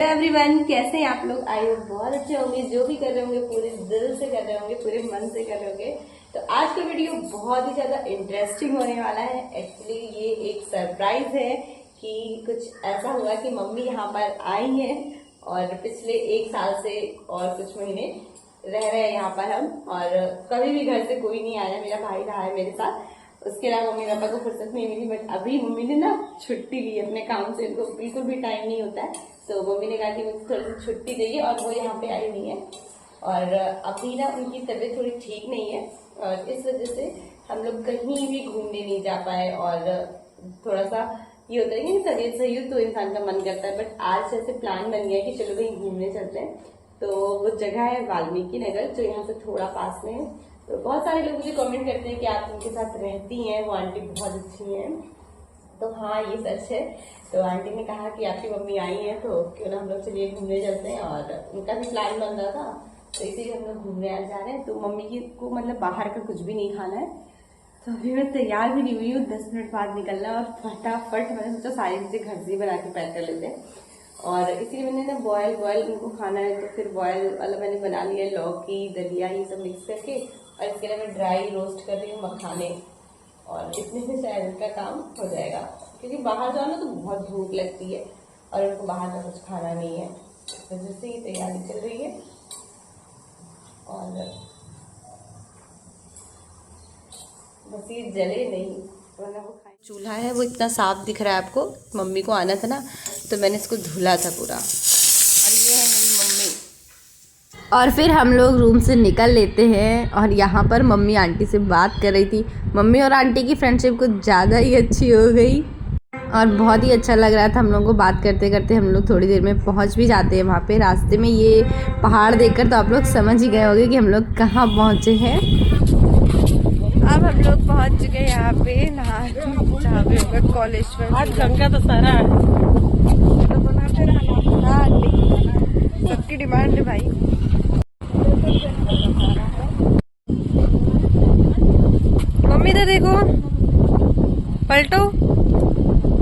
Everyone, कैसे हैं आप लोग? आई होप बहुत अच्छे होंगे। जो भी कर रहे होंगे पूरे दिल से कर रहे होंगे, पूरे मन से कर रहे होंगे। तो आज का वीडियो बहुत ही ज्यादा इंटरेस्टिंग होने वाला है। एक्चुअली ये एक सरप्राइज है कि कुछ ऐसा हुआ कि मम्मी यहाँ पर आई हैं और पिछले 1 साल से और कुछ महीने रह रहे हैं यहाँ पर हम। और कभी भी घर से कोई नहीं आया, मेरा भाई रहा है मेरे साथ। उसके अलावा मम्मी पापा को फुर्सत नहीं मिली। बट अभी मम्मी ने ना छुट्टी ली अपने काम से, इनको बिल्कुल भी टाइम नहीं होता है। तो मम्मी ने कहा कि मुझे थोड़ी सी छुट्टी चाहिए और वो यहाँ पे आई हुई है। और अभी ना उनकी तबीयत थोड़ी ठीक नहीं है और इस वजह से हम लोग कहीं भी घूमने नहीं जा पाए। और थोड़ा सा ये होता है कि तबीयत सही हो तो इंसान का मन करता है। बट आज ऐसे प्लान बन गया कि चलो कहीं घूमने चलते हैं। तो वो जगह है वाल्मीकि नगर, जो यहाँ से थोड़ा पास में है। तो बहुत सारे लोग मुझे कमेंट करते हैं कि आप उनके साथ रहती हैं, वो आंटी बहुत अच्छी हैं। तो हाँ, ये सच है। तो आंटी ने कहा कि आपकी मम्मी आई है तो क्यों ना हम लोग चलिए घूमने चलते हैं। और उनका भी प्लान बन रहा था, तो इसीलिए हम लोग घूमने आ जा रहे हैं। तो मम्मी की को मतलब बाहर का कुछ भी नहीं खाना है। तो अभी मैं तैयार भी नहीं हुई हूँ, 10 मिनट बाद निकलना। और फटाफट मैंने सोचा सारी चीजें घर से ही बना के पैक कर लेते हैं। और इसीलिए मैंने ना बॉयल उनको खाना है तो फिर बॉयल वाला मैंने बना लिया, लौकी दलिया ये सब मिक्स करके। और इसके लिए मैं ड्राई रोस्ट कर रही हूँ मखाने। और इतने से शायद इनका काम हो जाएगा, क्योंकि बाहर जाओ ना तो बहुत भूख लगती है और उनको बाहर का कुछ खाना नहीं है। तो जैसे ही तैयारी चल रही है। और बस ये जले नहीं, वरना वो खाए। चूल्हा है वो इतना साफ दिख रहा है आपको। मम्मी को आना था ना तो मैंने इसको धुला था पूरा। और ये है मेरी मम्मी। और फिर हम लोग रूम से निकल लेते हैं। और यहाँ पर मम्मी आंटी से बात कर रही थी। मम्मी और आंटी की फ्रेंडशिप कुछ ज़्यादा ही अच्छी हो गई और बहुत ही अच्छा लग रहा था हम लोगों को। बात करते करते हम लोग थोड़ी देर में पहुँच भी जाते हैं वहाँ पे। रास्ते में ये पहाड़ देखकर तो आप लोग समझ ही गए होंगे कि हम लोग कहाँ पहुँचे हैं। अब हम लोग पहुँच चुके हैं यहाँ पे, जहाँ पे होगा कॉलेज पर। आज गंगा तो सारा सबकी डिमांड है भाई। मम्मी तो देखो, पलटो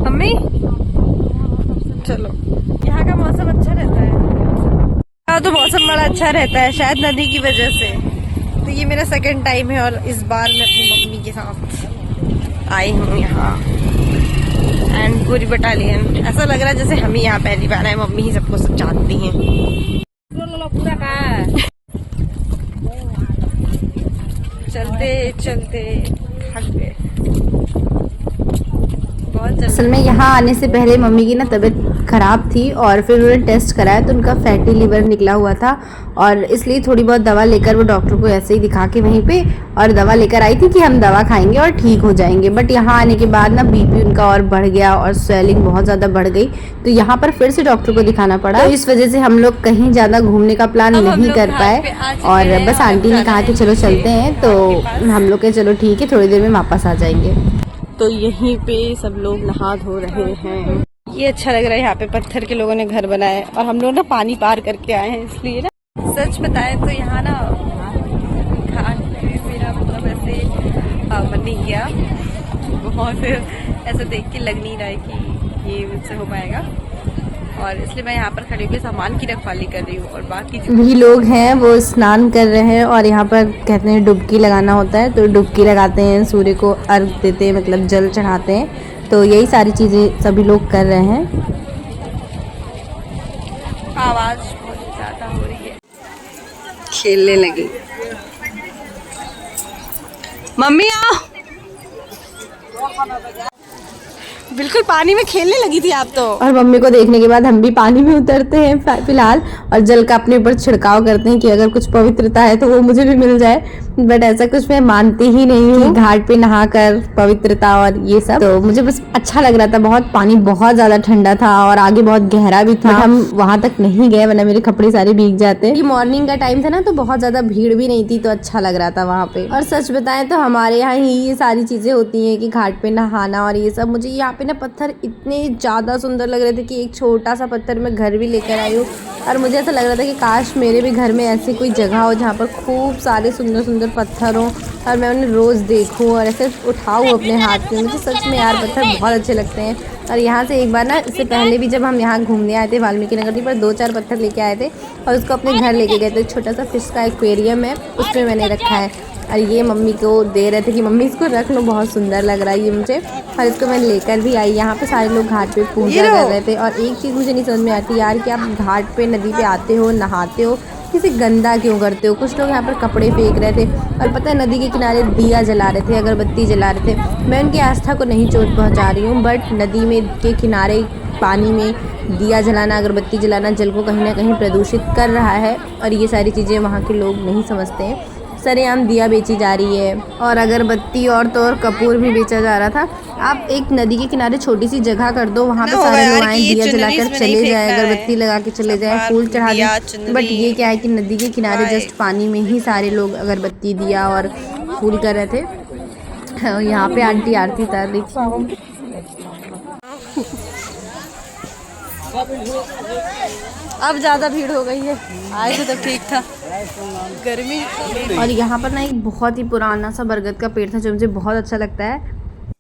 मम्मी। चलो, यहाँ का मौसम अच्छा रहता है। हाँ, तो मौसम बड़ा अच्छा रहता है शायद नदी की वजह से। तो ये मेरा सेकंड टाइम है और इस बार मैं अपनी मम्मी के साथ आई हूँ यहाँ। एंड पूरी बटालियन, ऐसा लग रहा है जैसे हम ही यहाँ पहली बार आए। मम्मी ही सबको सब जानती हैं। चलते चलते थक गए बहुत। असल में यहाँ आने से पहले मम्मी की ना तबीयत ख़राब थी और फिर उन्होंने टेस्ट कराया तो उनका फैटी लिवर निकला हुआ था। और इसलिए थोड़ी बहुत दवा लेकर वो डॉक्टर को ऐसे ही दिखा के वहीं पे और दवा लेकर आई थी कि हम दवा खाएंगे और ठीक हो जाएंगे। बट यहाँ आने के बाद ना बीपी उनका और बढ़ गया और स्वेलिंग बहुत ज़्यादा बढ़ गई। तो यहाँ पर फिर से डॉक्टर को दिखाना पड़ा। तो इस वजह से हम लोग कहीं ज़्यादा घूमने का प्लान नहीं कर पाए। और बस आंटी ने कहा कि चलो चलते हैं, तो हम लोग के चलो ठीक है, थोड़ी देर में वापस आ जाएंगे। तो यहीं पे सब लोग नहा धो रहे हैं। ये अच्छा लग रहा है, यहाँ पे पत्थर के लोगों ने घर बनाए और हम लोग ना पानी पार करके आए हैं इसलिए ना। सच बताएं तो यहाँ ना खाने में मेरा मतलब ऐसे मन नहीं किया। बहुत ऐसा देख के लग नहीं रहा है कि ये मुझसे हो पाएगा। और इसलिए मैं यहाँ पर खड़ी होकर सामान की रखवाली कर रही हूँ। और बाकी भी लोग हैं वो स्नान कर रहे हैं। और यहाँ पर कहते हैं डुबकी लगाना होता है, तो डुबकी लगाते हैं, सूर्य को अर्घ देते हैं, मतलब जल चढ़ाते हैं। तो यही सारी चीज़ें सभी लोग कर रहे हैं। आवाज़ बहुत ज़्यादा हो रही है। खेलने लगी मम्मी, आओ। बिल्कुल पानी में खेलने लगी थी आप तो। और मम्मी को देखने के बाद हम भी पानी में उतरते हैं फिलहाल और जल का अपने ऊपर छिड़काव करते हैं कि अगर कुछ पवित्रता है तो वो मुझे भी मिल जाए। बट ऐसा कुछ मैं मानती ही नहीं हूँ, घाट पे नहाकर पवित्रता और ये सब। तो मुझे बस अच्छा लग रहा था। बहुत पानी बहुत ज्यादा ठंडा था और आगे बहुत गहरा भी था। हम वहां तक नहीं गए वरना मेरे कपड़े सारे भीग जाते। ये मॉर्निंग का टाइम था ना, तो बहुत ज्यादा भीड़ भी नहीं थी, तो अच्छा लग रहा था वहाँ पे। और सच बताएं तो हमारे यहाँ ही ये सारी चीजें होती है कि घाट पे नहाना और ये सब। मुझे यहाँ पे ना पत्थर इतने ज़्यादा सुंदर लग रहे थे कि एक छोटा सा पत्थर मैं घर भी लेकर आई हूँ। और मुझे ऐसा लग रहा था कि काश मेरे भी घर में ऐसी कोई जगह हो जहाँ पर खूब सारे सुंदर सुंदर पत्थर हों और मैं उन्हें रोज़ देखूं और ऐसे उठाऊं अपने हाथ में। मुझे सच में यार पत्थर बहुत अच्छे लगते हैं। और यहाँ से एक बार ना, इससे पहले भी जब हम यहाँ घूमने आए थे वाल्मीकि नगर पर 2-4 पत्थर लेके आए थे और उसको अपने घर लेके गए थे। छोटा सा फिश का एक्वेरियम है, उसमें मैंने रखा है। और ये मम्मी को दे रहे थे कि मम्मी इसको रख लो, बहुत सुंदर लग रहा है ये मुझे। और इसको मैं लेकर भी आई। यहाँ पे सारे लोग घाट पे पूजा कर रहे थे। और एक चीज़ मुझे नहीं समझ में आती यार कि आप घाट पे, नदी पे आते हो, नहाते हो, किसी गंदा क्यों करते हो। कुछ लोग यहाँ पर कपड़े फेंक रहे थे और पता है नदी के किनारे दिया जला रहे थे, अगरबत्ती जला रहे थे। मैं उनकी आस्था को नहीं चोट पहुँचा रही हूँ, बट नदी में के किनारे पानी में दिया जलाना, अगरबत्ती जलाना जल को कहीं ना कहीं प्रदूषित कर रहा है। और ये सारी चीज़ें वहाँ के लोग नहीं समझते हैं। सरेआम दिया बेची जा रही है और अगरबत्ती और तो और कपूर भी बेचा जा रहा था। आप एक नदी के किनारे छोटी सी जगह कर दो, वहाँ पे सारे लोग आए, दिया जलाकर चले जाए, अगरबत्ती लगा के चले जाए, फूल चढ़ा दें। बट ये क्या है कि नदी के किनारे जस्ट पानी में ही सारे लोग अगरबत्ती, दिया और फूल कर रहे थे। यहाँ पे आंटी आरती उतार रही थी। अब ज़्यादा भीड़ हो गई है, आए थे तब ठीक था, गर्मी। और यहाँ पर ना एक बहुत ही पुराना सा बरगद का पेड़ था जो मुझे बहुत अच्छा लगता है।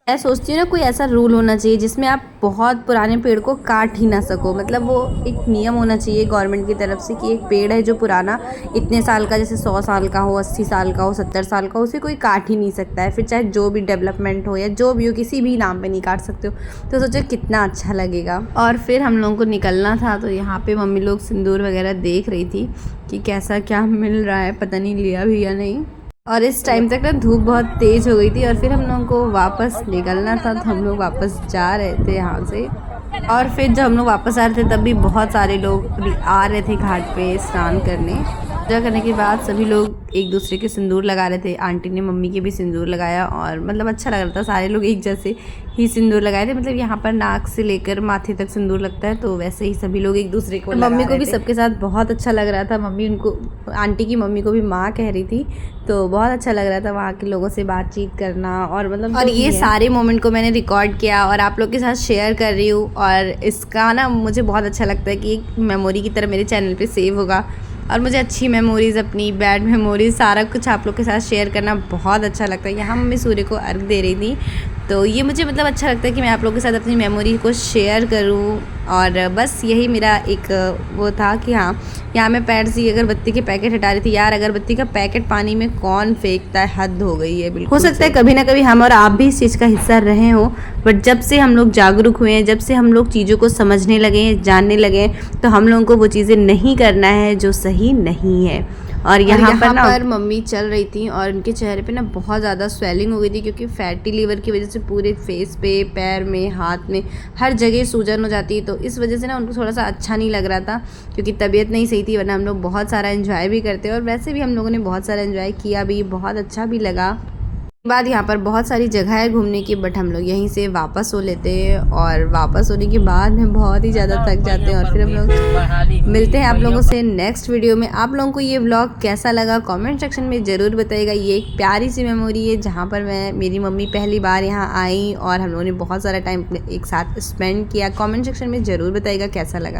मैं सोचती हूँ ना कोई ऐसा रूल होना चाहिए जिसमें आप बहुत पुराने पेड़ को काट ही ना सको। मतलब वो एक नियम होना चाहिए गवर्नमेंट की तरफ से कि एक पेड़ है जो पुराना इतने साल का, जैसे 100 साल का हो, 80 साल का हो, 70 साल का हो, उसे कोई काट ही नहीं सकता है। फिर चाहे जो भी डेवलपमेंट हो या जो भी हो, किसी भी नाम पे नहीं काट सकते हो। तो सोचो कितना अच्छा लगेगा। और फिर हम लोगों को निकलना था, तो यहाँ पे मम्मी लोग सिंदूर वगैरह देख रही थी कि कैसा क्या मिल रहा है, पता नहीं लिया भी या नहीं। और इस टाइम तक ना धूप बहुत तेज़ हो गई थी और फिर हम लोगों को वापस निकलना था, तो हम लोग वापस जा रहे थे यहाँ से। और फिर जब हम लोग वापस आ रहे थे तब भी बहुत सारे लोग आ रहे थे घाट पे स्नान करने। पूजा करने के बाद सभी लोग एक दूसरे के सिंदूर लगा रहे थे। आंटी ने मम्मी के भी सिंदूर लगाया और मतलब अच्छा लग रहा था, सारे लोग एक जैसे ही सिंदूर लगाए थे। मतलब यहाँ पर नाक से लेकर माथे तक सिंदूर लगता है, तो वैसे ही सभी लोग एक दूसरे को मम्मी को भी सबके साथ बहुत अच्छा लग रहा था। मम्मी उनको, आंटी की मम्मी को भी माँ कह रही थी, तो बहुत अच्छा लग रहा था वहाँ के लोगों से बातचीत करना। और मतलब और ये सारे मोमेंट को मैंने रिकॉर्ड किया और आप लोग के साथ शेयर कर रही हूँ। और इसका ना मुझे बहुत अच्छा लगता है कि एक मेमोरी की तरह मेरे चैनल पे सेव होगा। और मुझे अच्छी मेमोरीज़, अपनी बैड मेमोरीज़, सारा कुछ आप लोग के साथ शेयर करना बहुत अच्छा लगता है। यहाँ मम्मी सूर्य को अर्घ दे रही थी, तो ये मुझे मतलब अच्छा लगता है कि मैं आप लोगों के साथ अपनी मेमोरी को शेयर करूँ। और बस यही मेरा एक वो था कि हाँ, यहाँ मैं पैर से अगरबत्ती के पैकेट हटा रही थी। यार अगरबत्ती का पैकेट पानी में कौन फेंकता है, हद हो गई है बिल्कुल। हो सकता है कभी ना कभी हम और आप भी इस चीज़ का हिस्सा रहे हों, बट जब से हम लोग जागरूक हुए हैं, जब से हम लोग चीज़ों को समझने लगे हैं, जानने लगे हैं, तो हम लोगों को वो चीज़ें नहीं करना है जो सही नहीं है। और यहाँ पर मम्मी चल रही थी और उनके चेहरे पे ना बहुत ज़्यादा स्वेलिंग हो गई थी, क्योंकि फैटी लीवर की वजह से पूरे फेस पे, पैर में, हाथ में, हर जगह सूजन हो जाती है। तो इस वजह से ना उनको थोड़ा सा अच्छा नहीं लग रहा था, क्योंकि तबीयत नहीं सही थी। वरना हम लोग बहुत सारा एंजॉय भी करते और वैसे भी हम लोगों ने बहुत सारा एंजॉय किया भी, बहुत अच्छा भी लगा। बाद यहाँ पर बहुत सारी जगह है घूमने की, बट हम लोग यहीं से वापस हो लेते हैं। और वापस होने के बाद में बहुत ही ज़्यादा थक जाते हैं। और फिर हम लोग मिलते हैं आप लोगों से नेक्स्ट वीडियो में। आप लोगों को ये व्लॉग कैसा लगा कमेंट सेक्शन में ज़रूर बताइएगा। ये एक प्यारी सी मेमोरी है जहाँ पर मेरी मम्मी पहली बार यहाँ आई और हम लोगों ने बहुत सारा टाइम एक साथ स्पेंड किया। कमेंट सेक्शन में ज़रूर बताइएगा कैसा लगा।